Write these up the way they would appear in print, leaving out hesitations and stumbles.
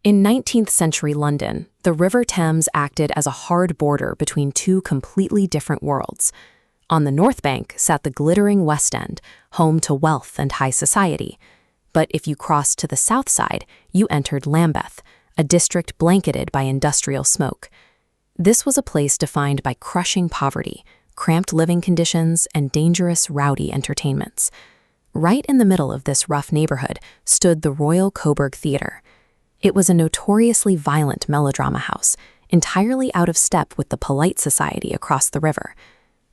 In 19th century London, the River Thames acted as a hard border between two completely different worlds. On the north bank sat the glittering West End, home to wealth and high society. But if you crossed to the south side, you entered Lambeth, a district blanketed by industrial smoke. This was a place defined by crushing poverty, cramped living conditions, and dangerous, rowdy entertainments. Right in the middle of this rough neighborhood stood the Royal Coburg Theatre. It was a notoriously violent melodrama house, entirely out of step with the polite society across the river.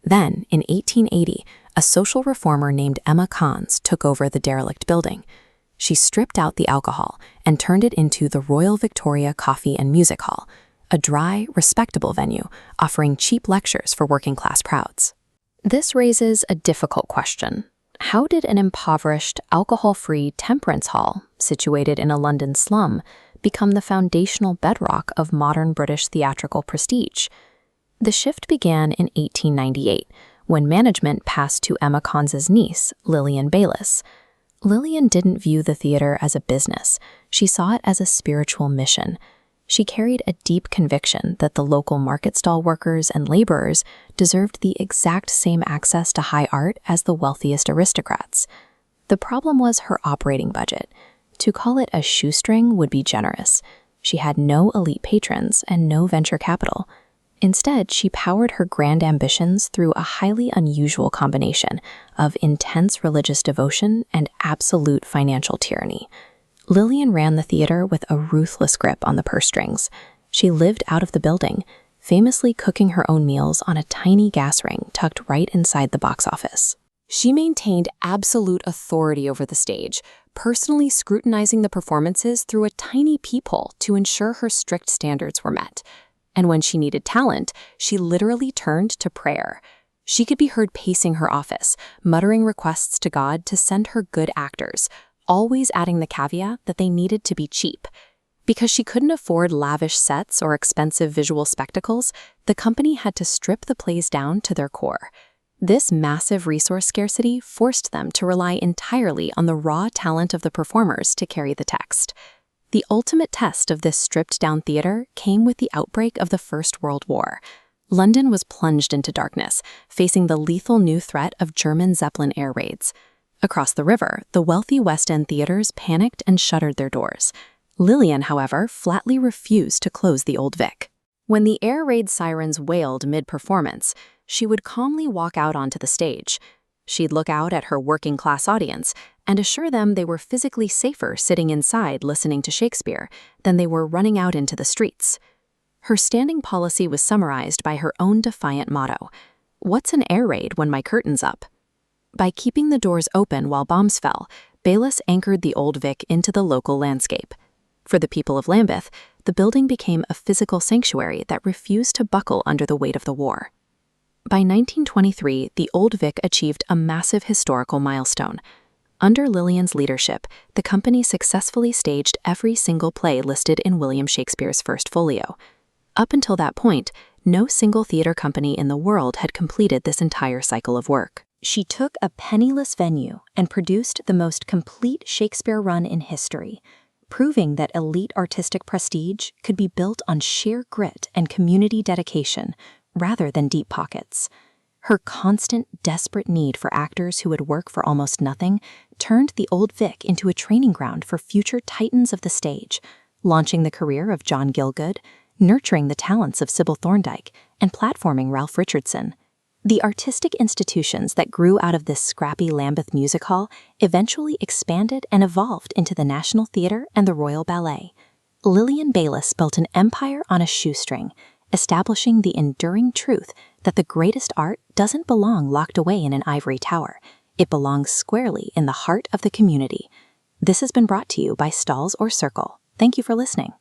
Then, in 1880, a social reformer named Emma Conns took over the derelict building. She stripped out the alcohol and turned it into the Royal Victoria Coffee and Music Hall, a dry, respectable venue offering cheap lectures for working-class crowds. This raises a difficult question. How did an impoverished, alcohol-free temperance hall, situated in a London slum, become the foundational bedrock of modern British theatrical prestige? The shift began in 1898, when management passed to Emma Conns' niece, Lillian Bayliss. Lillian didn't view the theater as a business. She saw it as a spiritual mission. She carried a deep conviction that the local market stall workers and laborers deserved the exact same access to high art as the wealthiest aristocrats. The problem was her operating budget. To call it a shoestring would be generous. She had no elite patrons and no venture capital. Instead, she powered her grand ambitions through a highly unusual combination of intense religious devotion and absolute financial tyranny. Lillian ran the theater with a ruthless grip on the purse strings. She lived out of the building, famously cooking her own meals on a tiny gas ring tucked right inside the box office. She maintained absolute authority over the stage, personally scrutinizing the performances through a tiny peephole to ensure her strict standards were met. And when she needed talent, she literally turned to prayer. She could be heard pacing her office, muttering requests to God to send her good actors, always adding the caveat that they needed to be cheap. Because she couldn't afford lavish sets or expensive visual spectacles, the company had to strip the plays down to their core. This massive resource scarcity forced them to rely entirely on the raw talent of the performers to carry the text. The ultimate test of this stripped-down theater came with the outbreak of the First World War. London was plunged into darkness, facing the lethal new threat of German Zeppelin air raids. Across the river, the wealthy West End theaters panicked and shuttered their doors. Lillian, however, flatly refused to close the Old Vic. When the air raid sirens wailed mid-performance, she would calmly walk out onto the stage. She'd look out at her working-class audience and assure them they were physically safer sitting inside listening to Shakespeare than they were running out into the streets. Her standing policy was summarized by her own defiant motto, "What's an air raid when my curtain's up?" By keeping the doors open while bombs fell, Bayliss anchored the Old Vic into the local landscape. For the people of Lambeth, the building became a physical sanctuary that refused to buckle under the weight of the war. By 1923, the Old Vic achieved a massive historical milestone. Under Lillian's leadership, the company successfully staged every single play listed in William Shakespeare's first folio. Up until that point, no single theater company in the world had completed this entire cycle of work. She took a penniless venue and produced the most complete Shakespeare run in history, proving that elite artistic prestige could be built on sheer grit and community dedication rather than deep pockets. Her constant, desperate need for actors who would work for almost nothing turned the Old Vic into a training ground for future titans of the stage, launching the career of John Gielgud, nurturing the talents of Sybil Thorndike, and platforming Ralph Richardson. The artistic institutions that grew out of this scrappy Lambeth music hall eventually expanded and evolved into the National Theatre and the Royal Ballet. Lillian Bayliss built an empire on a shoestring, establishing the enduring truth that the greatest art doesn't belong locked away in an ivory tower. It belongs squarely in the heart of the community. This has been brought to you by Stalls or Circle. Thank you for listening.